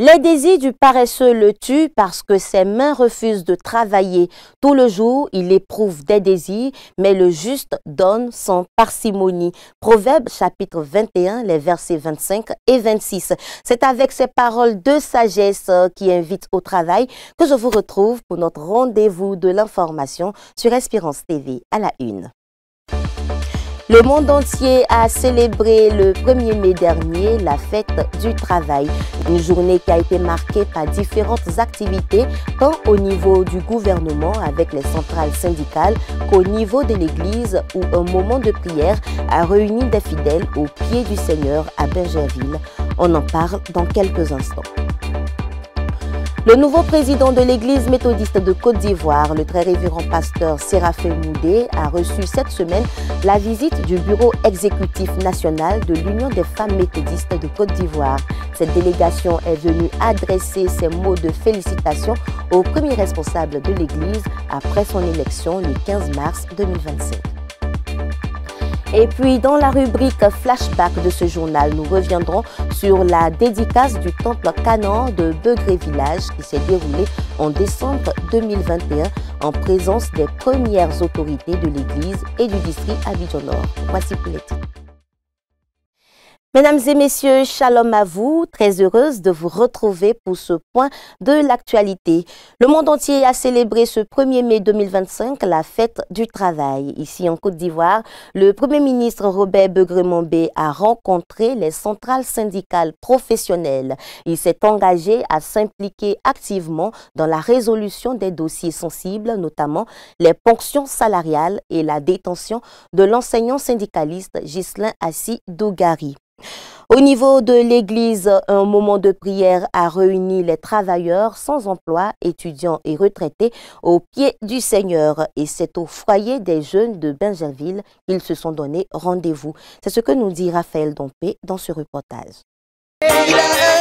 Les désirs du paresseux le tuent parce que ses mains refusent de travailler. Tout le jour, il éprouve des désirs, mais le juste donne sans parcimonie. Proverbe chapitre 21, les versets 25 et 26. C'est avec ces paroles de sagesse qui invitent au travail que je vous retrouve pour notre rendez-vous de l'information sur Espérance TV à la une. Le monde entier a célébré le 1er mai dernier la fête du travail, une journée qui a été marquée par différentes activités, tant au niveau du gouvernement avec les centrales syndicales qu'au niveau de l'église où un moment de prière a réuni des fidèles au pied du Seigneur à Bingerville. On en parle dans quelques instants. Le nouveau président de l'église méthodiste de Côte d'Ivoire, le très révérend pasteur Séraphin Moudé, a reçu cette semaine la visite du bureau exécutif national de l'Union des femmes méthodistes de Côte d'Ivoire. Cette délégation est venue adresser ses mots de félicitations au premier responsable de l'église après son élection le 15 mars 2025. Et puis, dans la rubrique flashback de ce journal, nous reviendrons sur la dédicace du temple Canaan de Begré Village qui s'est déroulée en décembre 2021 en présence des premières autorités de l'église et du district Abidjan-Nord. Voici pour les titres. Mesdames et messieurs, shalom à vous, très heureuse de vous retrouver pour ce point de l'actualité. Le monde entier a célébré ce 1er mai 2025 la fête du travail. Ici en Côte d'Ivoire, le Premier ministre Robert Begré-Mombé a rencontré les centrales syndicales professionnelles. Il s'est engagé à s'impliquer activement dans la résolution des dossiers sensibles, notamment les ponctions salariales et la détention de l'enseignant syndicaliste Ghislain Assi Dougari. Au niveau de l'église, un moment de prière a réuni les travailleurs sans emploi, étudiants et retraités au pied du Seigneur. Et c'est au foyer des jeunes de Bingerville qu'ils se sont donné rendez-vous. C'est ce que nous dit Raphaël Dompé dans ce reportage.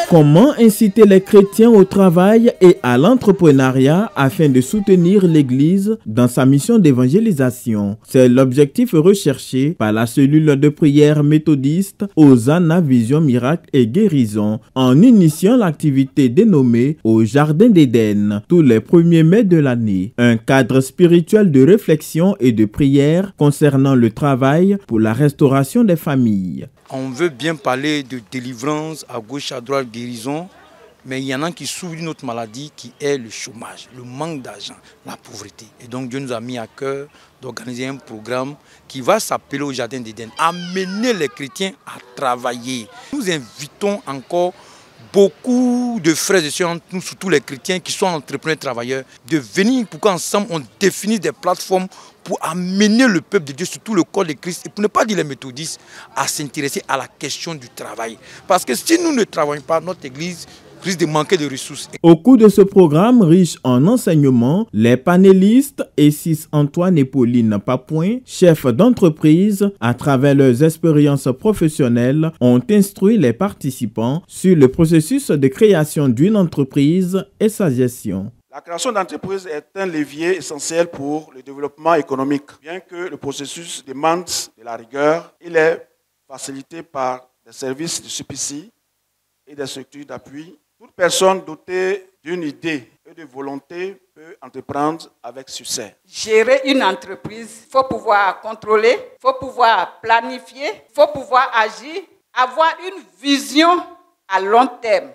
Comment inciter les chrétiens au travail et à l'entrepreneuriat afin de soutenir l'Église dans sa mission d'évangélisation? C'est l'objectif recherché par la cellule de prière méthodiste Hosanna Vision Miracle et Guérison en initiant l'activité dénommée au Jardin d'Éden tous les 1er mai de l'année. Un cadre spirituel de réflexion et de prière concernant le travail pour la restauration des familles. On veut bien parler de délivrance à gauche, à droite, guérison, mais il y en a qui souffrent d'une autre maladie qui est le chômage, le manque d'argent, la pauvreté. Et donc Dieu nous a mis à cœur d'organiser un programme qui va s'appeler au Jardin d'Éden, amener les chrétiens à travailler. Nous invitons encore beaucoup de frères et sœurs, nous, surtout les chrétiens qui sont entrepreneurs travailleurs, de venir pour qu'ensemble on définisse des plateformes pour amener le peuple de Dieu, surtout le corps de Christ, et pour ne pas dire les méthodistes, à s'intéresser à la question du travail. Parce que si nous ne travaillons pas, notre Église risque de manquer de ressources. Au cours de ce programme riche en enseignements, les panélistes Essis Antoine et Pauline Papouin, chefs d'entreprise, à travers leurs expériences professionnelles, ont instruit les participants sur le processus de création d'une entreprise et sa gestion. La création d'entreprise est un levier essentiel pour le développement économique. Bien que le processus demande de la rigueur, il est facilité par des services de supervision et des structures d'appui. Toute personne dotée d'une idée et de volonté peut entreprendre avec succès. Gérer une entreprise, il faut pouvoir contrôler, il faut pouvoir planifier, il faut pouvoir agir, avoir une vision à long terme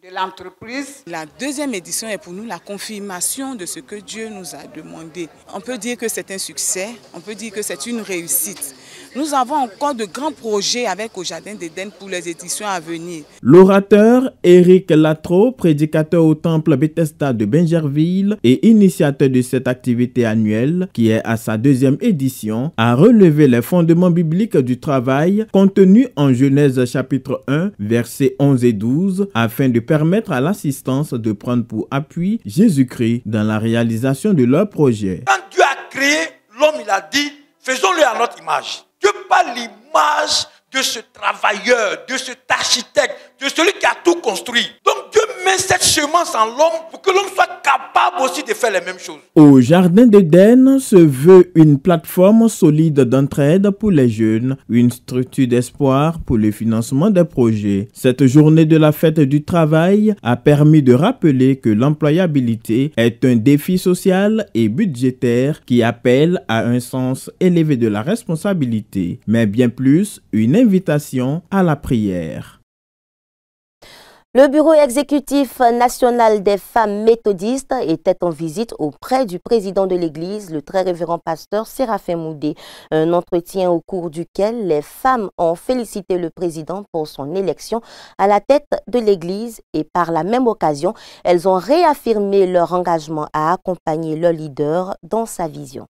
de l'entreprise. La deuxième édition est pour nous la confirmation de ce que Dieu nous a demandé. On peut dire que c'est un succès, on peut dire que c'est une réussite. Nous avons encore de grands projets avec au Jardin d'Éden pour les éditions à venir. L'orateur Éric Latro, prédicateur au temple Bethesda de Bingerville et initiateur de cette activité annuelle, qui est à sa deuxième édition, a relevé les fondements bibliques du travail contenus en Genèse chapitre 1, versets 11 et 12, afin de permettre à l'assistance de prendre pour appui Jésus-Christ dans la réalisation de leur projet. Quand Dieu a créé l'homme, il a dit, faisons-le à notre image. Dieu parle l'image de ce travailleur, de cet architecte, de celui qui a tout construit. Donc Dieu met cette semence en l'homme pour que l'homme soit capable aussi de faire les mêmes choses. Au Jardin d'Éden se veut une plateforme solide d'entraide pour les jeunes, une structure d'espoir pour le financement des projets. Cette journée de la fête du travail a permis de rappeler que l'employabilité est un défi social et budgétaire qui appelle à un sens élevé de la responsabilité, mais bien plus une invitation à la prière. Le bureau exécutif national des femmes méthodistes était en visite auprès du président de l'Église, le très révérend pasteur Séraphin Moudé. Un entretien au cours duquel les femmes ont félicité le président pour son élection à la tête de l'Église et par la même occasion, elles ont réaffirmé leur engagement à accompagner leur leader dans sa vision.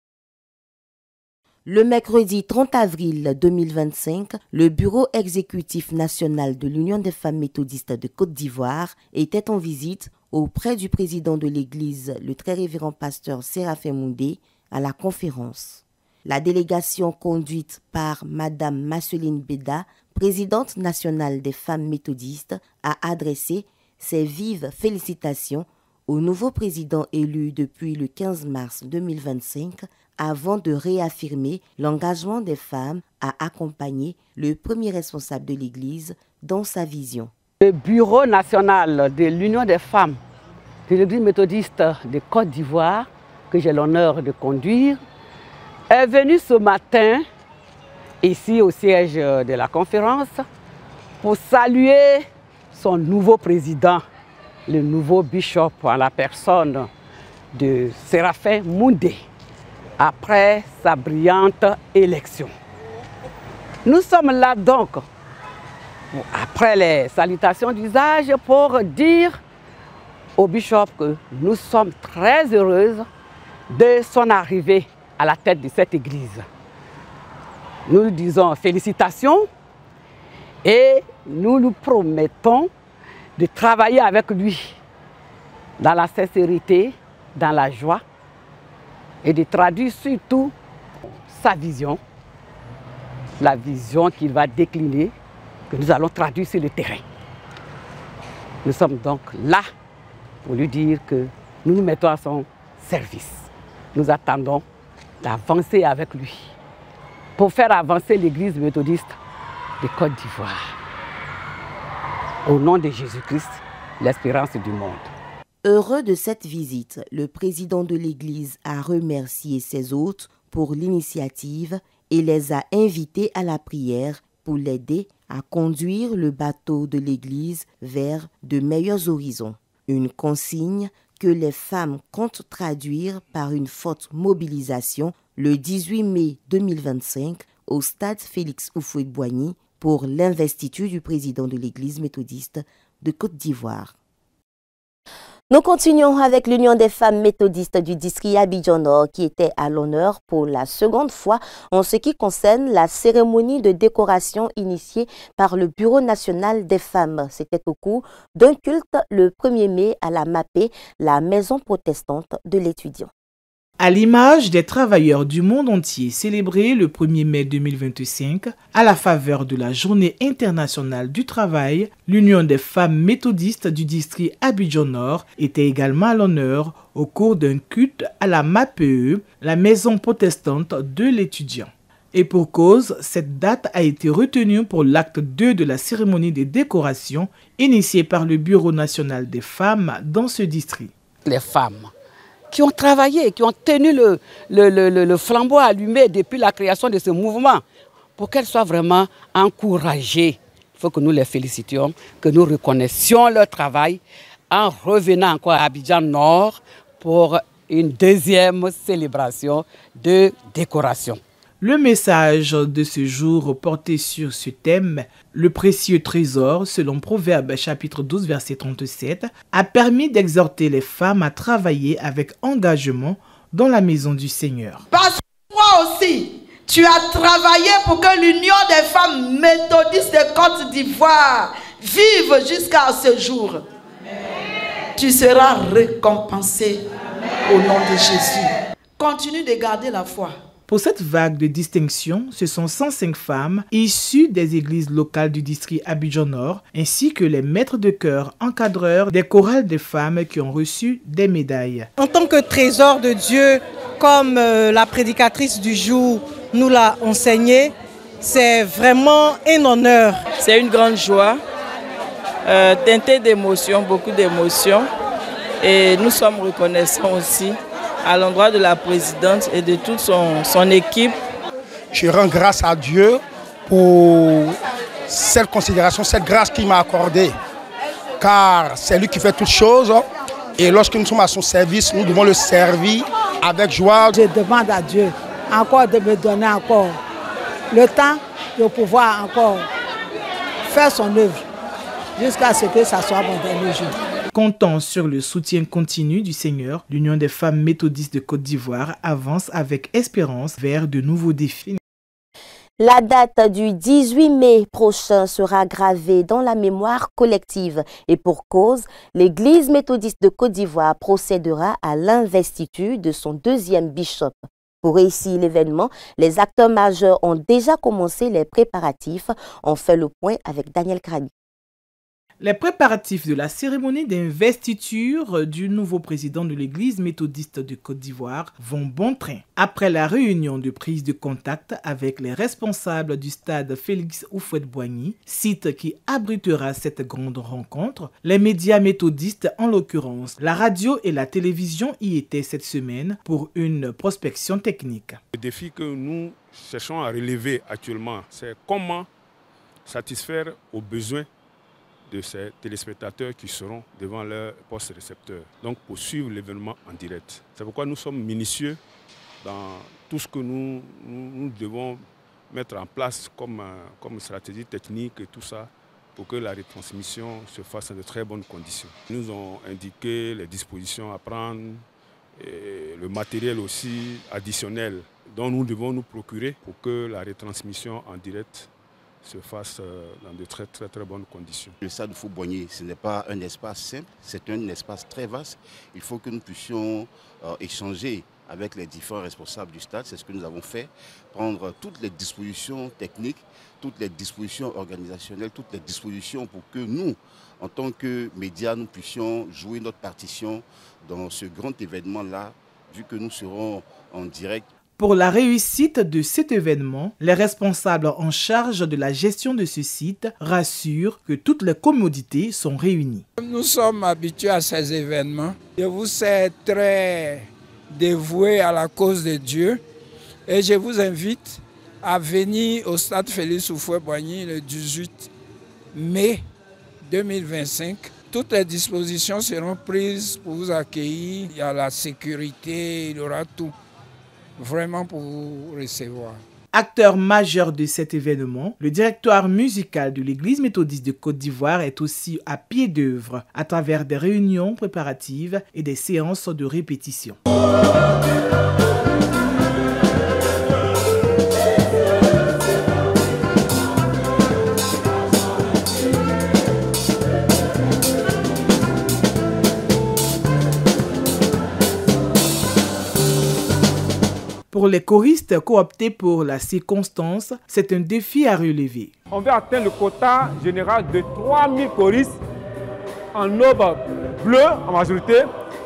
Le mercredi 30 avril 2025, le bureau exécutif national de l'Union des femmes méthodistes de Côte d'Ivoire était en visite auprès du président de l'Église, le très révérend pasteur Séraphin Moudé, à la conférence. La délégation conduite par Madame Marceline Beda, présidente nationale des femmes méthodistes, a adressé ses vives félicitations au nouveau président élu depuis le 15 mars 2025, avant de réaffirmer l'engagement des femmes à accompagner le premier responsable de l'Église dans sa vision. Le bureau national de l'Union des femmes de l'Église méthodiste de Côte d'Ivoire, que j'ai l'honneur de conduire, est venu ce matin, ici au siège de la conférence, pour saluer son nouveau président, le nouveau bishop en la personne de Séraphin Moudé, après sa brillante élection. Nous sommes là donc, après les salutations d'usage, pour dire au bishop que nous sommes très heureuses de son arrivée à la tête de cette église. Nous lui disons félicitations et nous nous promettons de travailler avec lui dans la sincérité, dans la joie, et de traduire surtout sa vision, la vision qu'il va décliner, que nous allons traduire sur le terrain. Nous sommes donc là pour lui dire que nous nous mettons à son service. Nous attendons d'avancer avec lui pour faire avancer l'Église méthodiste de Côte d'Ivoire. Au nom de Jésus-Christ, l'espérance du monde. Heureux de cette visite, le président de l'Église a remercié ses hôtes pour l'initiative et les a invités à la prière pour l'aider à conduire le bateau de l'Église vers de meilleurs horizons. Une consigne que les femmes comptent traduire par une forte mobilisation le 18 mai 2025 au stade Félix Houphouët-Boigny pour l'investiture du président de l'Église méthodiste de Côte d'Ivoire. Nous continuons avec l'Union des femmes méthodistes du district Abidjan-Nord qui était à l'honneur pour la seconde fois en ce qui concerne la cérémonie de décoration initiée par le Bureau national des femmes. C'était au cours d'un culte le 1er mai à la MAPE, la maison protestante de l'étudiant. À l'image des travailleurs du monde entier célébrés le 1er mai 2025, à la faveur de la Journée internationale du travail, l'Union des femmes méthodistes du district Abidjan-Nord était également à l'honneur au cours d'un culte à la MAPE, la maison protestante de l'étudiant. Et pour cause, cette date a été retenue pour l'acte 2 de la cérémonie de décoration initiée par le Bureau national des femmes dans ce district. Les femmes qui ont travaillé, qui ont tenu le flambeau allumé depuis la création de ce mouvement, pour qu'elles soient vraiment encouragées. Il faut que nous les félicitions, que nous reconnaissions leur travail en revenant encore à Abidjan-Nord pour une deuxième célébration de décoration. Le message de ce jour portait sur ce thème, le précieux trésor, selon Proverbes chapitre 12 verset 37, a permis d'exhorter les femmes à travailler avec engagement dans la maison du Seigneur. Parce que toi aussi, tu as travaillé pour que l'Union des femmes méthodistes de Côte d'Ivoire vive jusqu'à ce jour. Amen. Tu seras récompensé. Amen. Au nom de Jésus. Continue de garder la foi. Pour cette vague de distinction, ce sont 105 femmes issues des églises locales du district Abidjan-Nord, ainsi que les maîtres de chœur encadreurs des chorales de femmes qui ont reçu des médailles. En tant que trésor de Dieu, comme la prédicatrice du jour nous l'a enseigné, c'est vraiment un honneur. C'est une grande joie, teintée d'émotions, beaucoup d'émotions. Et nous sommes reconnaissants aussi à l'endroit de la présidente et de toute son équipe. Je rends grâce à Dieu pour cette considération, cette grâce qu'il m'a accordée. Car c'est lui qui fait toutes choses. Et lorsque nous sommes à son service, nous devons le servir avec joie. Je demande à Dieu encore de me donner encore le temps de pouvoir encore faire son œuvre jusqu'à ce que ça soit mon dernier jour. Comptant sur le soutien continu du Seigneur, l'Union des femmes méthodistes de Côte d'Ivoire avance avec espérance vers de nouveaux défis. La date du 18 mai prochain sera gravée dans la mémoire collective et pour cause, l'Église méthodiste de Côte d'Ivoire procédera à l'investiture de son deuxième bishop. Pour réussir l'événement, les acteurs majeurs ont déjà commencé les préparatifs. On fait le point avec Daniel Krani. Les préparatifs de la cérémonie d'investiture du nouveau président de l'Église méthodiste de Côte d'Ivoire vont bon train. Après la réunion de prise de contact avec les responsables du stade Félix Houphouët-Boigny, site qui abritera cette grande rencontre, les médias méthodistes, en l'occurrence la radio et la télévision, y étaient cette semaine pour une prospection technique. Le défi que nous cherchons à relever actuellement, c'est comment satisfaire aux besoins de ces téléspectateurs qui seront devant leur poste récepteur. Donc pour suivre l'événement en direct. C'est pourquoi nous sommes minutieux dans tout ce que nous devons mettre en place comme stratégie technique et tout ça pour que la retransmission se fasse dans de très bonnes conditions. Ils nous ont indiqué les dispositions à prendre, et le matériel aussi additionnel dont nous devons nous procurer pour que la retransmission en direct se fasse dans de très bonnes conditions. Le stade Houphouët-Boigny, ce n'est pas un espace simple, c'est un espace très vaste. Il faut que nous puissions échanger avec les différents responsables du stade. C'est ce que nous avons fait, prendre toutes les dispositions techniques, toutes les dispositions organisationnelles, toutes les dispositions pour que nous, en tant que médias, nous puissions jouer notre partition dans ce grand événement-là, vu que nous serons en direct. Pour la réussite de cet événement, les responsables en charge de la gestion de ce site rassurent que toutes les commodités sont réunies. Nous sommes habitués à ces événements. Je vous sais très dévoué à la cause de Dieu et je vous invite à venir au stade Félix Houphouët-Boigny le 18 mai 2025. Toutes les dispositions seront prises pour vous accueillir. Il y a la sécurité, il y aura tout. Vraiment pour vous recevoir. Acteur majeur de cet événement, le directoire musical de l'Église méthodiste de Côte d'Ivoire est aussi à pied d'œuvre à travers des réunions préparatives et des séances de répétition. Pour les choristes cooptés pour la circonstance, c'est un défi à relever. On veut atteindre le quota général de 3000 choristes en aube bleue en majorité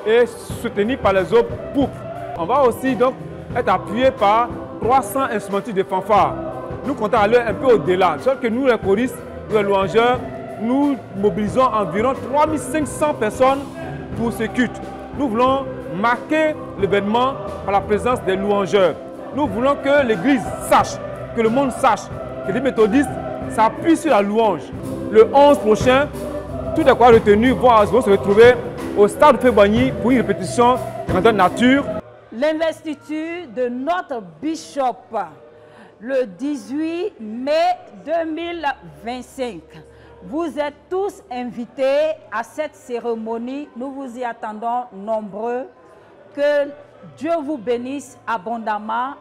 et soutenus par les aubes pourpres. On va aussi donc être appuyé par 300 instrumentistes de fanfare. Nous comptons aller un peu au-delà. Sauf que nous, les choristes, les louangeurs, nous mobilisons environ 3500 personnes pour ce culte. Nous voulons marquer l'événement par la présence des louangeurs. Nous voulons que l'Église sache, que le monde sache que les méthodistes s'appuient sur la louange. Le 11 prochain, tous les croix retenus vont se retrouver au stade Houphouët-Boigny pour une répétition de grandeur nature. L'investiture de notre bishop le 18 mai 2025. Vous êtes tous invités à cette cérémonie. Nous vous y attendons nombreux. Que Dieu vous bénisse abondamment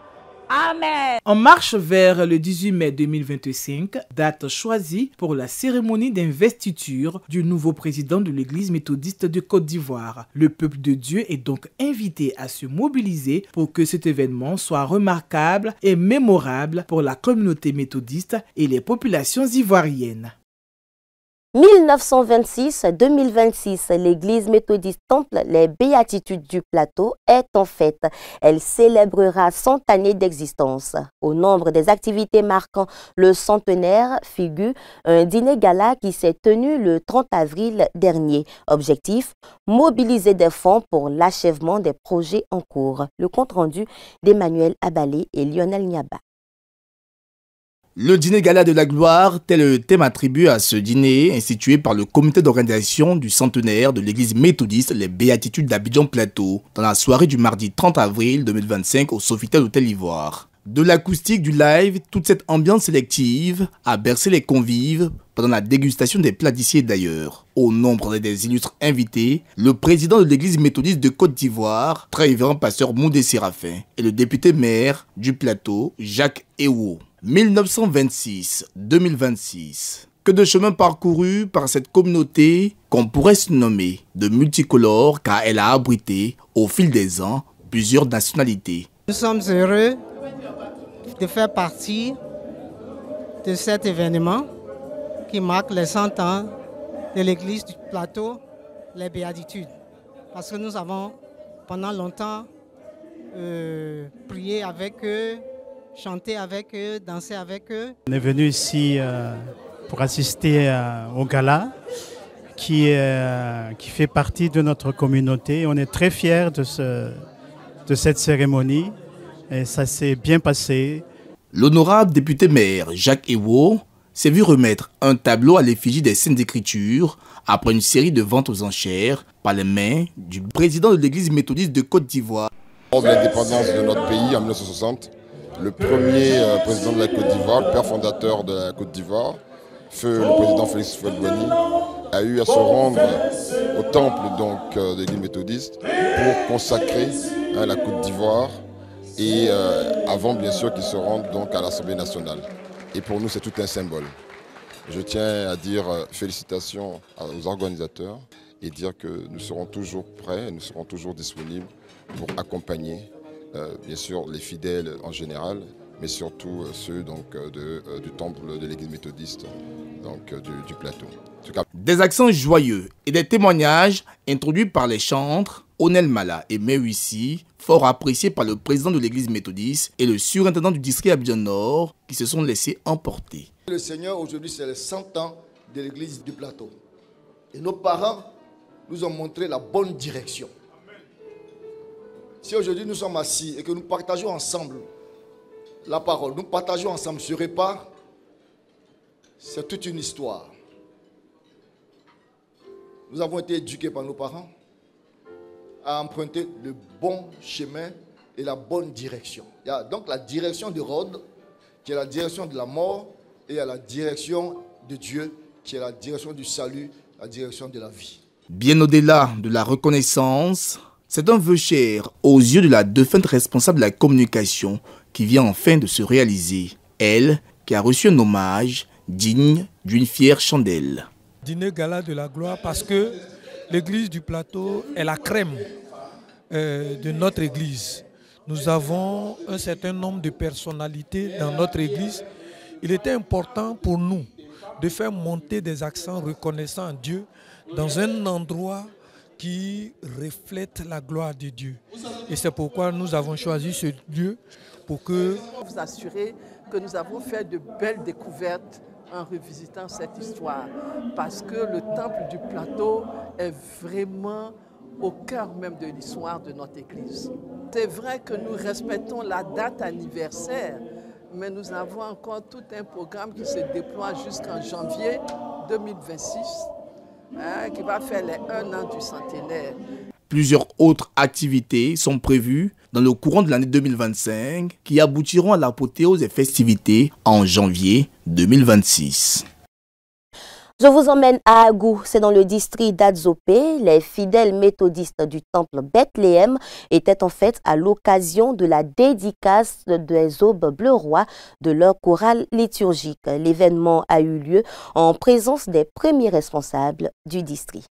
Amen. On marche vers le 18 mai 2025, date choisie pour la cérémonie d'investiture du nouveau président de l'Église méthodiste de Côte d'Ivoire. Le peuple de Dieu est donc invité à se mobiliser pour que cet événement soit remarquable et mémorable pour la communauté méthodiste et les populations ivoiriennes. 1926-2026, l'église méthodiste Temple les Béatitudes du Plateau est en fête. Elle célébrera 100 années d'existence. Au nombre des activités marquant le centenaire figure un dîner gala qui s'est tenu le 30 avril dernier. Objectif, mobiliser des fonds pour l'achèvement des projets en cours. Le compte rendu d'Emmanuel Abalé et Lionel Niaba. Le dîner gala de la gloire, tel le thème attribué à ce dîner, institué par le comité d'organisation du centenaire de l'église méthodiste Les Béatitudes d'Abidjan Plateau, dans la soirée du mardi 30 avril 2025 au Sofitel Hôtel Ivoire. De l'acoustique, du live, toute cette ambiance sélective a bercé les convives pendant la dégustation des plats d'ici et d'ailleurs. Au nombre des illustres invités, le président de l'église méthodiste de Côte d'Ivoire, très révérend pasteur Moudé Séraphin, et le député maire du Plateau, Jacques Ewo. 1926-2026. Que de chemin parcouru par cette communauté qu'on pourrait se nommer de multicolore car elle a abrité, au fil des ans, plusieurs nationalités. Nous sommes heureux de faire partie de cet événement qui marque les 100 ans de l'église du Plateau, les Béatitudes. Parce que nous avons pendant longtemps prié avec eux, chanter avec eux, danser avec eux. On est venu ici pour assister au gala qui fait partie de notre communauté. On est très fiers de cette cérémonie et ça s'est bien passé. L'honorable député maire Jacques Ewo s'est vu remettre un tableau à l'effigie des Saintes Écritures après une série de ventes aux enchères par les mains du président de l'église méthodiste de Côte d'Ivoire. Lors de l'indépendance de notre pays en 1960, le premier président de la Côte d'Ivoire, le père fondateur de la Côte d'Ivoire, feu le président Félix Houphouët-Boigny, a eu à se rendre au temple de l'église méthodiste pour consacrer la Côte d'Ivoire et avant bien sûr qu'il se rende donc à l'Assemblée nationale. Et pour nous c'est tout un symbole. Je tiens à dire félicitations aux organisateurs et dire que nous serons toujours prêts, nous serons toujours disponibles pour accompagner bien sûr les fidèles en général, mais surtout ceux du temple de l'église méthodiste du Plateau. En tout cas, des accents joyeux et des témoignages introduits par les chantres Onel Mala et Mewissi, fort appréciés par le président de l'église méthodiste et le surintendant du district Abidjan Nord, qui se sont laissés emporter. Le Seigneur, aujourd'hui, c'est les 100 ans de l'église du Plateau. Et nos parents nous ont montré la bonne direction. Si aujourd'hui nous sommes assis et que nous partageons ensemble la parole, nous partageons ensemble ce repas, c'est toute une histoire. Nous avons été éduqués par nos parents à emprunter le bon chemin et la bonne direction. Il y a donc la direction de Rhodes, qui est la direction de la mort, et il y a la direction de Dieu, qui est la direction du salut, la direction de la vie. Bien au-delà de la reconnaissance, c'est un vœu cher aux yeux de la défunte responsable de la communication qui vient enfin de se réaliser. Elle, qui a reçu un hommage digne d'une fière chandelle. Dîner gala de la gloire parce que l'église du Plateau est la crème de notre église. Nous avons un certain nombre de personnalités dans notre église. Il était important pour nous de faire monter des accents reconnaissants à Dieu dans un endroit qui reflète la gloire de Dieu. Et c'est pourquoi nous avons choisi ce lieu pour que... Vous assurer que nous avons fait de belles découvertes en revisitant cette histoire. Parce que le temple du Plateau est vraiment au cœur même de l'histoire de notre Église. C'est vrai que nous respectons la date anniversaire, mais nous avons encore tout un programme qui se déploie jusqu'en janvier 2026. Qui va faire les 1 an du centenaire. Plusieurs autres activités sont prévues dans le courant de l'année 2025 qui aboutiront à l'apothéose des festivités en janvier 2026. Je vous emmène à Agou, c'est dans le district d'Adzopé. Les fidèles méthodistes du temple Bethléem étaient en fait à l'occasion de la dédicace des aubes bleu roi de leur chorale liturgique. L'événement a eu lieu en présence des premiers responsables du district.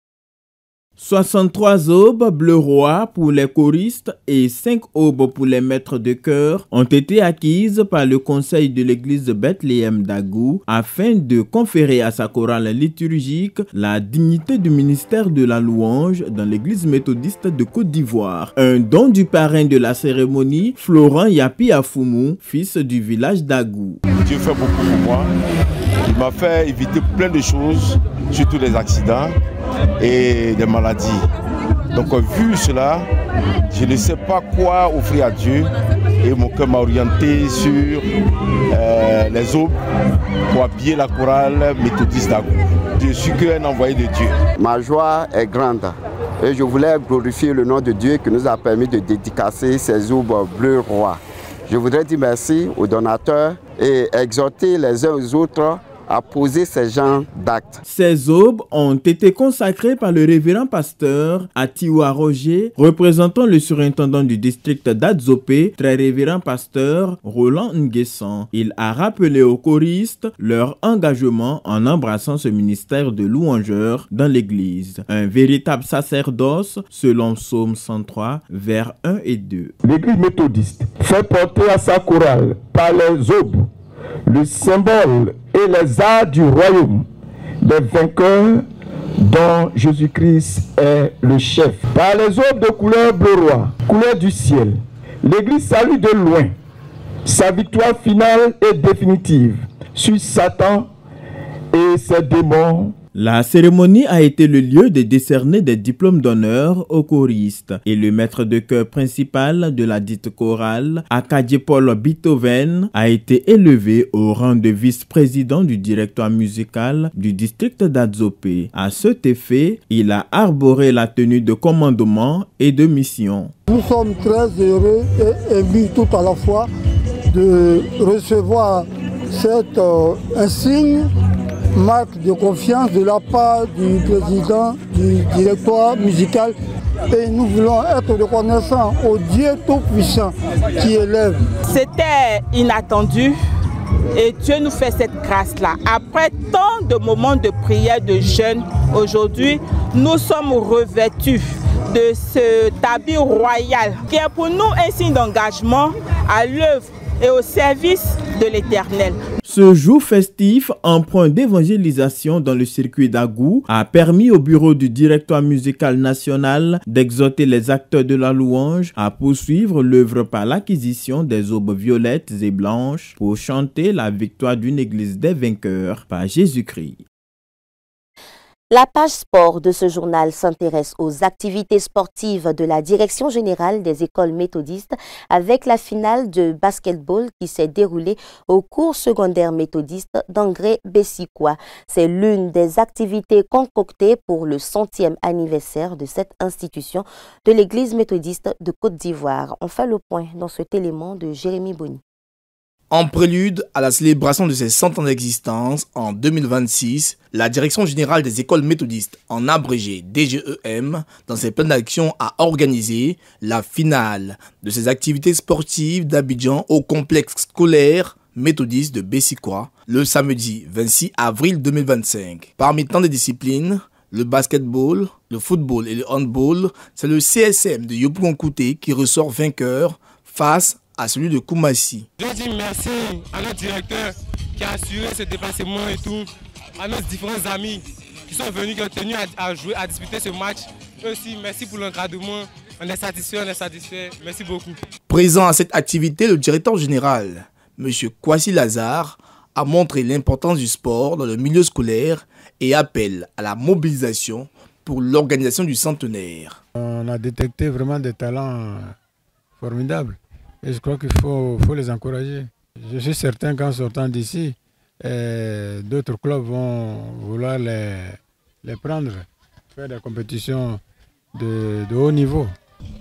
63 aubes bleu roi pour les choristes et 5 aubes pour les maîtres de chœur ont été acquises par le conseil de l'église de Bethléem d'Agou afin de conférer à sa chorale liturgique la dignité du ministère de la louange dans l'église méthodiste de Côte d'Ivoire. Un don du parrain de la cérémonie, Florent Yapi Afoumou, fils du village d'Agou. Dieu fait beaucoup pour moi. Il m'a fait éviter plein de choses, surtout des accidents et des maladies. Donc vu cela, je ne sais pas quoi offrir à Dieu et mon cœur m'a orienté sur les aubes pour habiller la chorale méthodiste d'Agou. Je suis qu'un envoyé de Dieu. Ma joie est grande et je voulais glorifier le nom de Dieu qui nous a permis de dédicacer ces aubes bleu roi. Je voudrais dire merci aux donateurs et exhorter les uns aux autres à poser ces genres d'actes. Ces aubes ont été consacrées par le révérend pasteur Atiwa Roger, représentant le surintendant du district d'Adzopé, très révérend pasteur Roland Nguessan. Il a rappelé aux choristes leur engagement en embrassant ce ministère de louangeur dans l'église. Un véritable sacerdoce selon Psaume 103, vers 1 et 2. L'église méthodiste fait porter à sa chorale par les aubes le symbole et les arts du royaume des vainqueurs dont Jésus-Christ est le chef. Par les aubes de couleur bleu roi, couleur du ciel, l'Église salue de loin sa victoire finale et définitive sur Satan et ses démons. La cérémonie a été le lieu de décerner des diplômes d'honneur aux choristes et le maître de chœur principal de la dite chorale, Akadje Paul Beethoven, a été élevé au rang de vice-président du directoire musical du district d'Adzopé. À cet effet, il a arboré la tenue de commandement et de mission. Nous sommes très heureux et émus tout à la fois de recevoir cet insigne marque de confiance de la part du président du directoire musical et nous voulons être reconnaissants au Dieu Tout-Puissant qui élève. C'était inattendu et Dieu nous fait cette grâce-là. Après tant de moments de prière, de jeûne, aujourd'hui, nous sommes revêtus de cet habit royal qui est pour nous un signe d'engagement à l'œuvre et au service de l'Éternel. Ce jour festif, empreint d'évangélisation dans le circuit d'Agou, a permis au bureau du directoire musical national d'exhorter les acteurs de la louange à poursuivre l'œuvre par l'acquisition des aubes violettes et blanches pour chanter la victoire d'une église des vainqueurs par Jésus-Christ. La page sport de ce journal s'intéresse aux activités sportives de la Direction générale des écoles méthodistes avec la finale de basketball qui s'est déroulée au cours secondaire méthodiste d'Angré-Bessikwa. C'est l'une des activités concoctées pour le 100e anniversaire de cette institution de l'Église méthodiste de Côte d'Ivoire. On fait le point dans cet élément de Jérémy Boni. En prélude à la célébration de ses 100 ans d'existence, en 2026, la Direction générale des écoles méthodistes, en abrégé DGEM, dans ses plans d'action a organisé la finale de ses activités sportives d'Abidjan au complexe scolaire méthodiste de Bessikwa, le samedi 26 avril 2025. Parmi tant de disciplines, le basketball, le football et le handball, c'est le CSM de Yopougon-Kouté qui ressort vainqueur face à celui de Koumassi. Je dis merci à notre directeur qui a assuré ce déplacement et tout, à nos différents amis qui sont venus, qui ont tenu à jouer, à disputer ce match. Eux aussi, merci pour l'encadrement. On est satisfait, merci beaucoup. Présent à cette activité, le directeur général, M. Kwasi Lazare, a montré l'importance du sport dans le milieu scolaire et appelle à la mobilisation pour l'organisation du centenaire. On a détecté vraiment des talents formidables. Et je crois qu'il faut les encourager. Je suis certain qu'en sortant d'ici, d'autres clubs vont vouloir les prendre, faire des compétitions de haut niveau.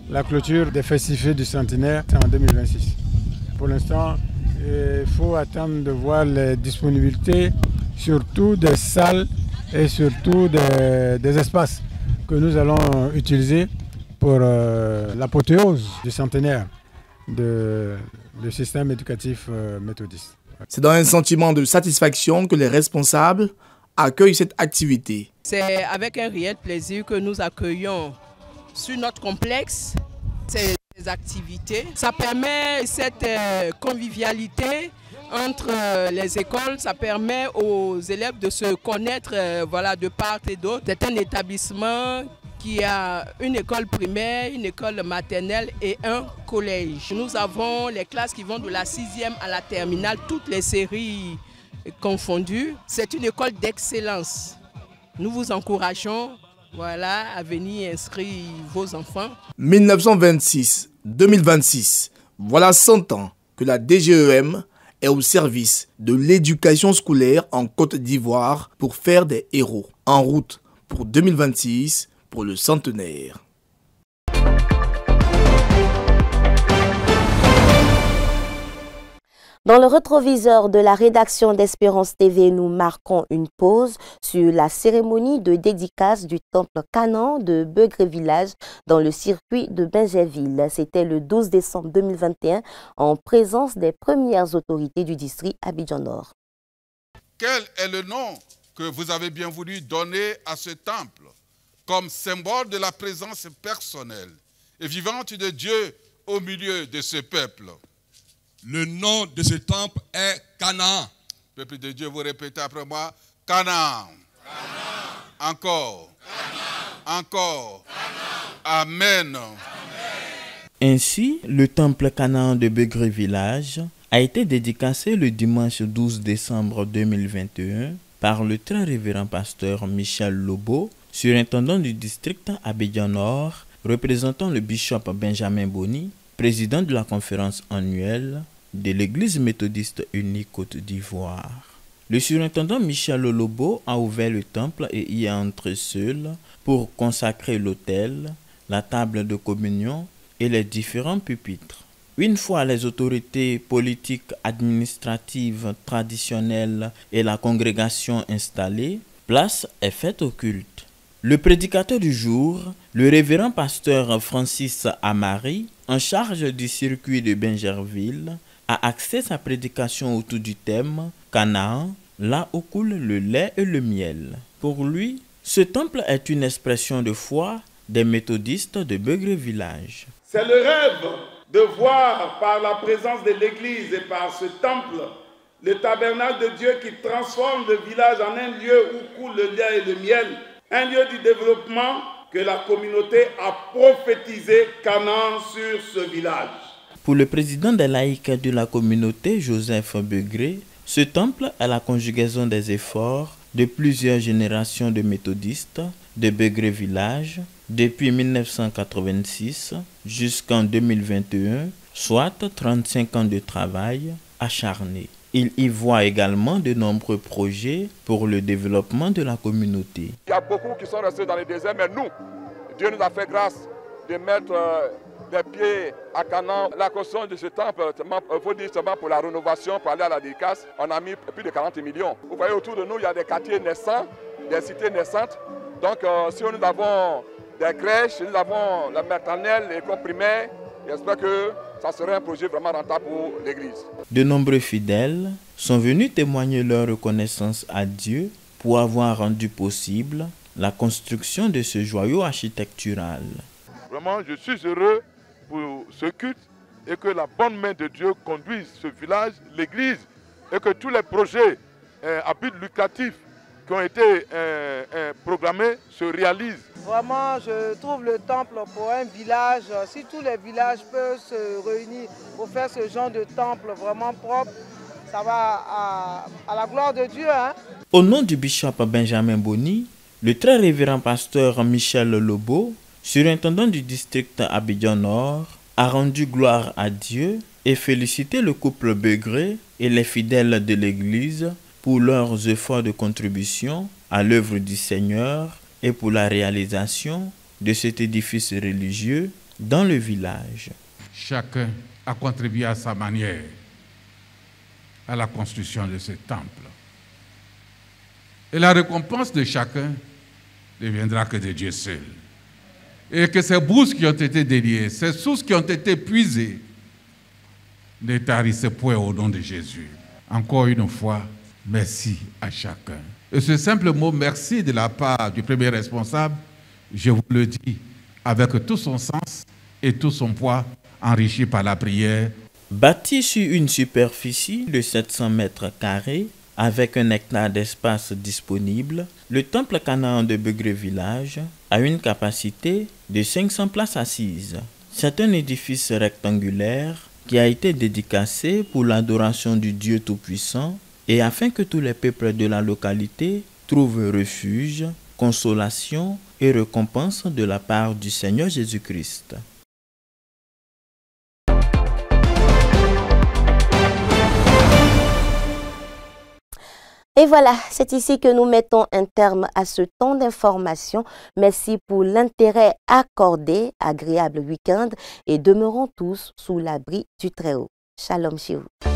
La clôture des festivités du centenaire, c'est en 2026. Pour l'instant, il faut attendre de voir les disponibilités, surtout des salles et surtout des espaces que nous allons utiliser pour l'apothéose du centenaire du système éducatif méthodiste. C'est dans un sentiment de satisfaction que les responsables accueillent cette activité. C'est avec un réel plaisir que nous accueillons sur notre complexe ces activités. Ça permet cette convivialité entre les écoles, ça permet aux élèves de se connaître de part et d'autre. C'est un établissement qui a une école primaire, une école maternelle et un collège. Nous avons les classes qui vont de la 6e à la terminale, toutes les séries confondues. C'est une école d'excellence. Nous vous encourageons à venir inscrire vos enfants. 1926-2026, voilà 100 ans que la DGEM est au service de l'éducation scolaire en Côte d'Ivoire pour faire des héros. En route pour 2026 pour le centenaire. Dans le rétroviseur de la rédaction d'Espérance TV, nous marquons une pause sur la cérémonie de dédicace du temple Canaan de Begré Village dans le circuit de Bingerville. C'était le 12 décembre 2021 en présence des premières autorités du district Abidjan-Nord. Quel est le nom que vous avez bien voulu donner à ce temple comme symbole de la présence personnelle et vivante de Dieu au milieu de ce peuple? Le nom de ce temple est Canaan. Peuple de Dieu, vous répétez après moi, Canaan. Encore. Encore. Amen. Ainsi, le temple Canaan de Begré Village a été dédicacé le dimanche 12 décembre 2021 par le très révérend pasteur Michel Lobo, surintendant du district Abidjan-Nord, représentant le bishop Benjamin Boni, président de la conférence annuelle de l'Église méthodiste unie Côte d'Ivoire. Le surintendant Michel Lobo a ouvert le temple et y est entré seul pour consacrer l'autel, la table de communion et les différents pupitres. Une fois les autorités politiques, administratives, traditionnelles et la congrégation installées, place est faite au culte. Le prédicateur du jour, le révérend pasteur Francis Amari, en charge du circuit de Bingerville, a axé sa prédication autour du thème « Canaan, là où coule le lait et le miel ». Pour lui, ce temple est une expression de foi des méthodistes de Begré Village. C'est le rêve de voir par la présence de l'Église et par ce temple le tabernacle de Dieu qui transforme le village en un lieu où coule le lait et le miel, un lieu du développement que la communauté a prophétisé Canaan sur ce village. Pour le président des laïcs de la communauté, Joseph Begré, ce temple est la conjugaison des efforts de plusieurs générations de méthodistes de Begré Village depuis 1986 jusqu'en 2021, soit 35 ans de travail acharné. Il y voit également de nombreux projets pour le développement de la communauté. Il y a beaucoup qui sont restés dans le désert, mais nous, Dieu nous a fait grâce de mettre des pieds à Canaan. La construction de ce temple, il faut dire seulement pour la rénovation, pour aller à la dédicace, on a mis plus de 40 millions. Vous voyez autour de nous, il y a des quartiers naissants, des cités naissantes. Donc si nous avons des crèches, nous avons la maternelle, l'école primaire, j'espère que ça serait un projet vraiment rentable pour l'Église. De nombreux fidèles sont venus témoigner leur reconnaissance à Dieu pour avoir rendu possible la construction de ce joyau architectural. Vraiment, je suis heureux pour ce culte et que la bonne main de Dieu conduise ce village, l'Église, et que tous les projets à but lucratif qui ont été programmés se réalisent. Vraiment, je trouve le temple pour un village, si tous les villages peuvent se réunir pour faire ce genre de temple vraiment propre, ça va à la gloire de Dieu. Hein? Au nom du bishop Benjamin Boni, le très révérend pasteur Michel Lobo, surintendant du district Abidjan-Nord, a rendu gloire à Dieu et félicité le couple Begré et les fidèles de l'Église pour leurs efforts de contribution à l'œuvre du Seigneur et pour la réalisation de cet édifice religieux dans le village. Chacun a contribué à sa manière à la construction de ce temple. Et la récompense de chacun ne viendra que de Dieu seul. Et que ces bourses qui ont été déliées, ces sources qui ont été puisées, ne tarissent point au nom de Jésus. Encore une fois, merci à chacun. Et ce simple mot merci de la part du premier responsable, je vous le dis, avec tout son sens et tout son poids, enrichi par la prière. Bâti sur une superficie de 700 mètres carrés, avec un hectare d'espace disponible, le temple Canaan de Begré Village a une capacité de 500 places assises. C'est un édifice rectangulaire qui a été dédicacé pour l'adoration du Dieu Tout-Puissant et afin que tous les peuples de la localité trouvent refuge, consolation et récompense de la part du Seigneur Jésus-Christ. Et voilà, c'est ici que nous mettons un terme à ce temps d'information. Merci pour l'intérêt accordé, agréable week-end et demeurons tous sous l'abri du Très-Haut. Shalom chez vous.